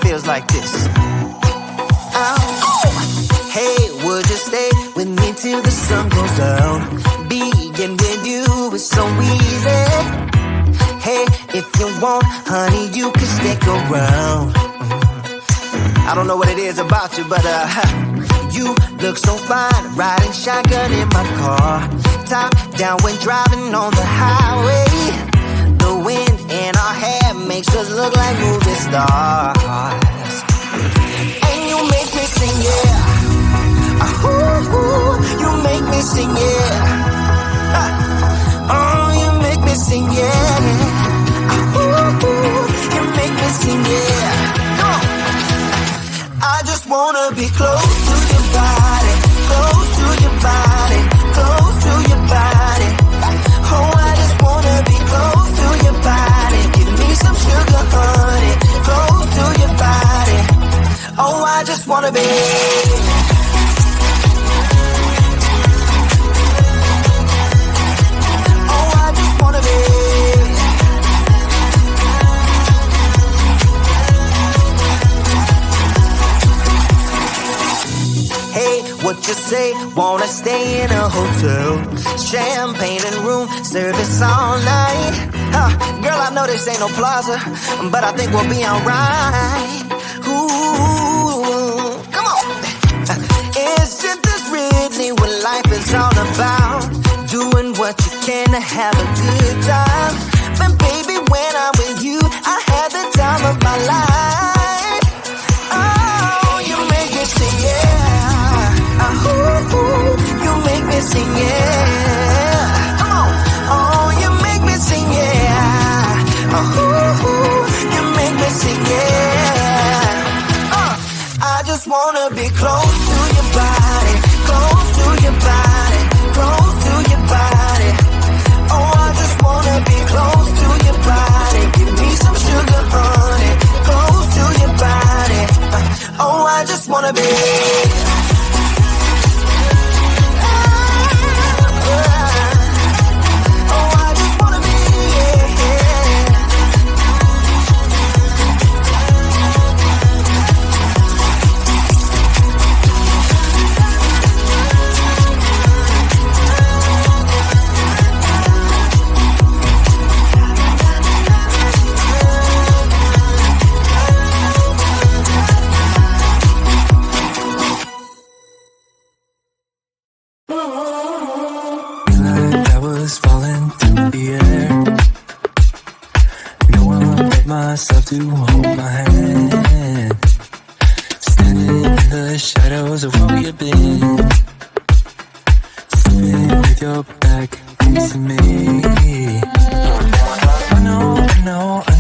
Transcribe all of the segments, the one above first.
Feels like this. Hey, would you stay with me till the sun goes down? Being with you is so easy. Hey, if you want, honey, you can stick around. I don't know what it is about you, but you look so fine, riding shotgun in my car, top down when driving on the highway. The wind in our hair makes us look like movie stars. And you make me sing, yeah. Ooh, you make me sing, yeah. Oh, you make me sing, yeah. Ooh, you make me sing, yeah. Come on. I just wanna be close to your body, close to your body, close to your body. Oh, I just wanna be close to your body. Give me some sugar, honey, close to your body. Oh, I just wanna be. Oh, I just wanna be. Hey, what you say? Wanna stay in a hotel? Champagne and room service all night. Girl, I know this ain't no plaza, but I think we'll be alright. Ooh, come on. Isn't this really what life is all about? Doing what you can to have a good time. But baby, when I'm with you, I had the time of my life. Oh, you make me sing, yeah. Ooh, you make me sing, yeah. Come on. Oh, you make me sing, yeah. Ooh, you make me sing, yeah. I just wanna be close to your body, close to your body, close to your body. Oh, I just wanna be close to your body. Give me some sugar, honey, close to your body. Oh, I just wanna be. Myself to hold my hand, standing in the shadows of where we have been, sleeping with your back facing me. I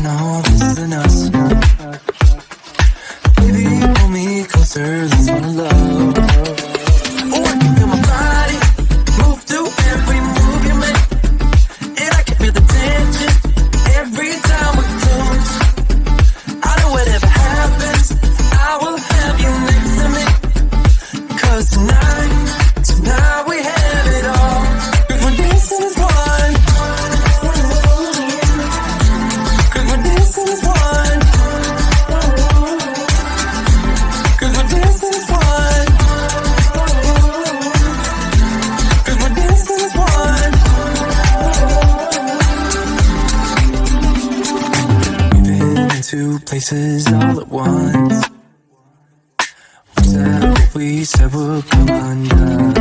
know this isn't us. Baby, pull me closer, let's fall in love. Oh, I can feel my body move to every move you make, and I can feel the tension every time we close. Whatever happens, I will have you next to me. 'Cause tonight we have it all. 'Cause we're dancing as one. 'Cause we're dancing as one. 'Cause we're dancing as one. 'Cause we're dancing as one. We've been into places all at once. Was that what we said would come undone?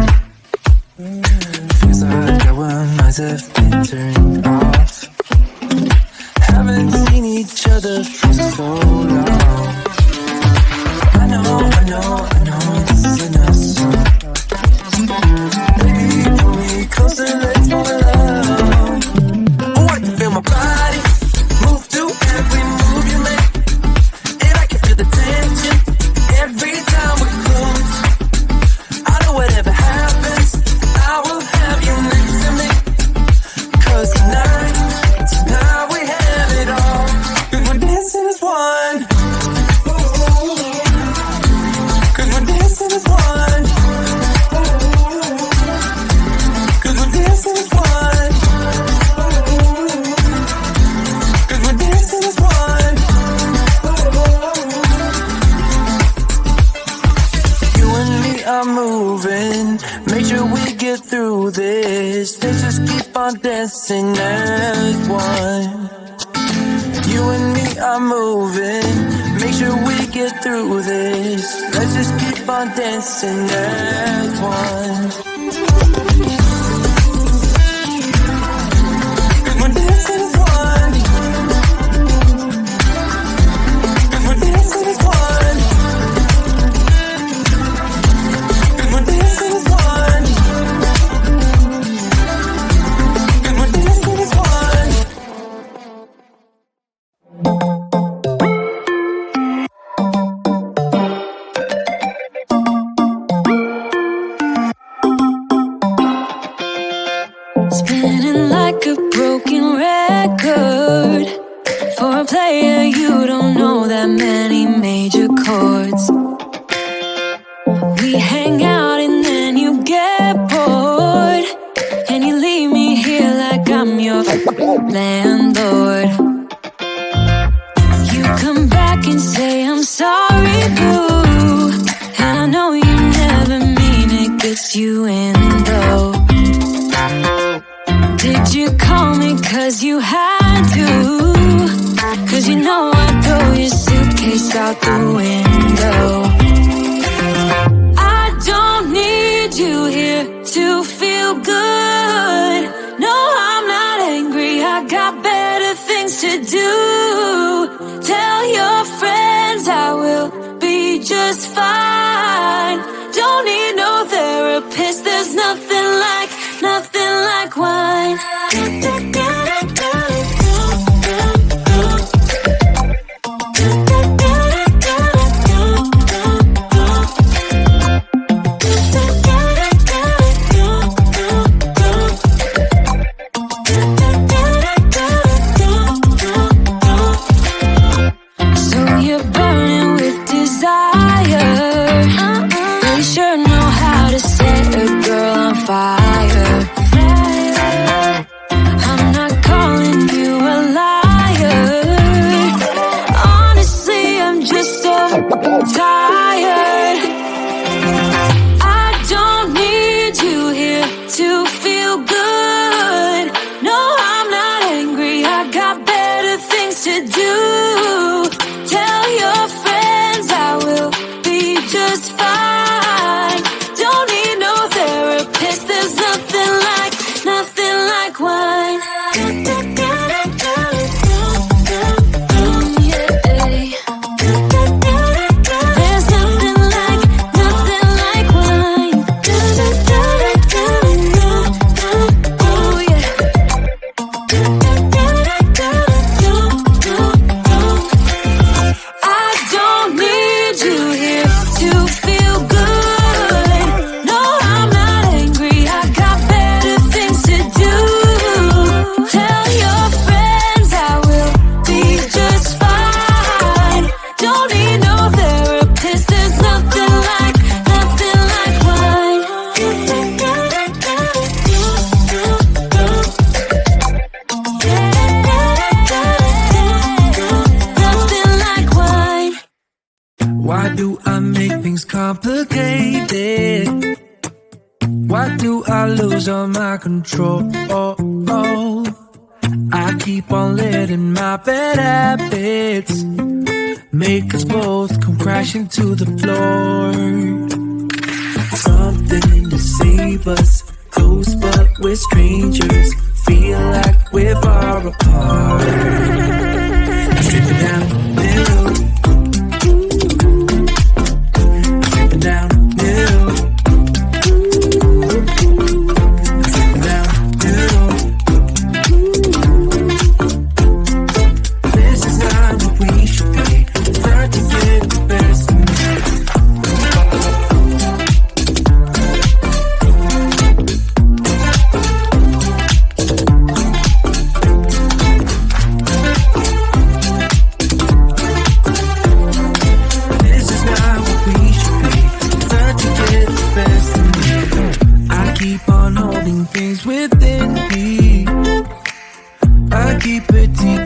Feels like our minds have been turned off. Haven't seen each other for so long. I know this isn't us. Baby, pull me closer, let's fall in love. Oh, I can feel my body move to every move you make, and I can feel the tension every time we close. I know whatever happens, I will have you next to me. 'Cause on dancing as one. You and me are moving, make sure we get through this. Let's just keep on dancing as one. We're dancing as one. We're dancing as one. We're dancing as one. We're dancing as one. Spinning like a broken record. For a player, you don't know that many major chords. We hang out and then you get bored, and you leave me here like I'm your landlord. You come back and say I'm sorry, boo, and I know you never mean it, gets you in though. Did you call me cause you had to? Cause you know I'd throw your suitcase out the window. I don't need you here to feel good. No, I'm not angry, I got better things to do. Tell your friends I will be just fine. Don't need no therapist, there's nothing like wine. So you're burning with desire. You sure know how to set a girl on fire. I'm not calling you a liar. Honestly, I'm just so tired. I don't need you here to feel good. No, I'm not angry, I got better things to do. Tell your friends I will be just fine. Don't need no therapist, there's nothing like wine. There's nothing like wine. Oh yeah. I don't need you here to feel good. No, I'm not angry, I got better things to do. Tell your friends I will be just fine. Don't need no therapist, there's nothing like wine. Nothing like wine. Why do I make things complicated? Why do I lose all my control? I keep on letting my bad habits make us both come crashing to the floor. Something to save us, close but we're strangers. Feel like we're far apart. I'm stripping down the middle. Stripping down the middle. Stripping down the middle. This is not what we should be. Learn to get the best of me.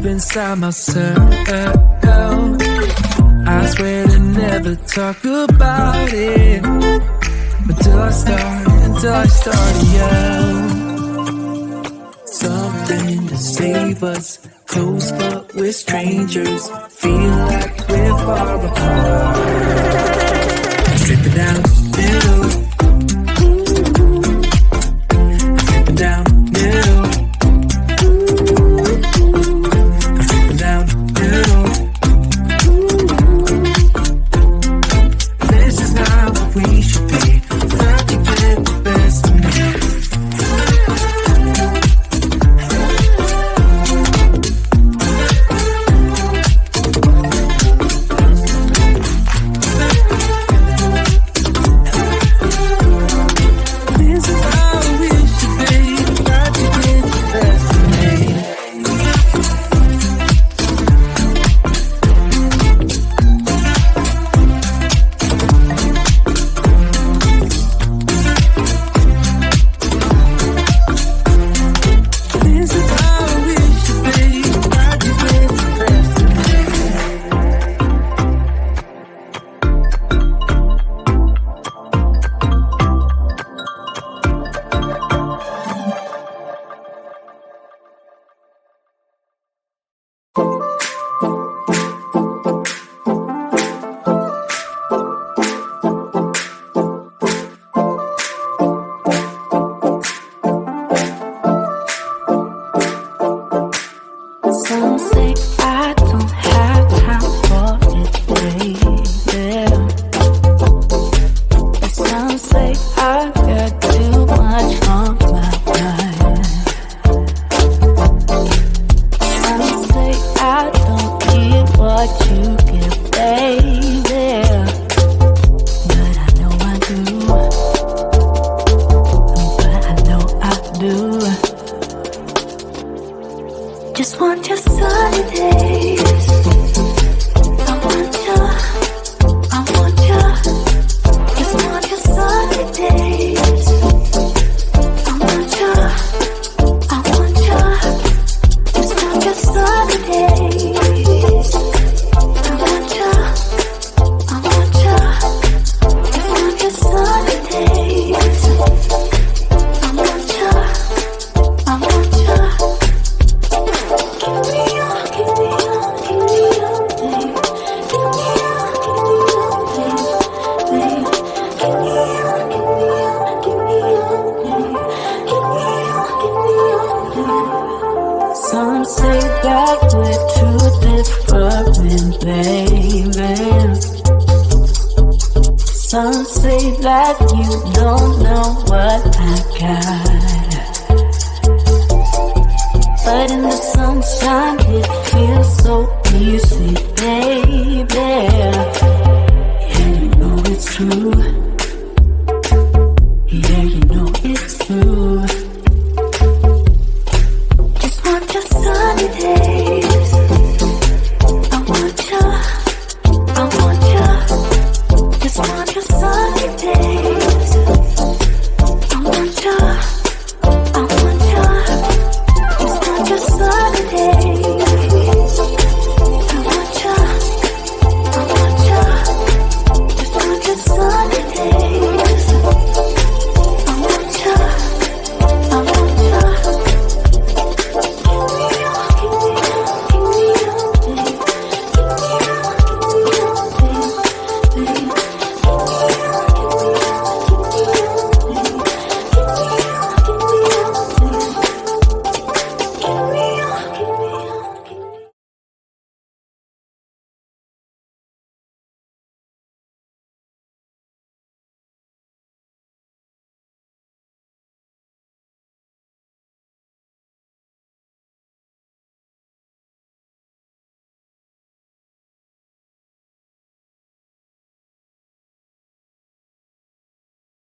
Inside myself, I swear to never talk about it until I start to yell. save us. Close but we're strangers. Feel like we're far apart. Stripping down middle. Stripping down middle. Stripping down middle. This is not what we should be. Trying to get the best of me. Some say I don't have time for it, baby. Some say I got too much on my mind. Some say I don't get what you give, baby. But I know I do. But I know I do. Just want your sunny days. I want ya. Just want your sunny days. I want ya. Just want your sunny days. I want ya. Just want your sunny days. I want ya. Some say that we're too different, baby. Some say that you don't know what I got. But in the sunshine it feels so easy.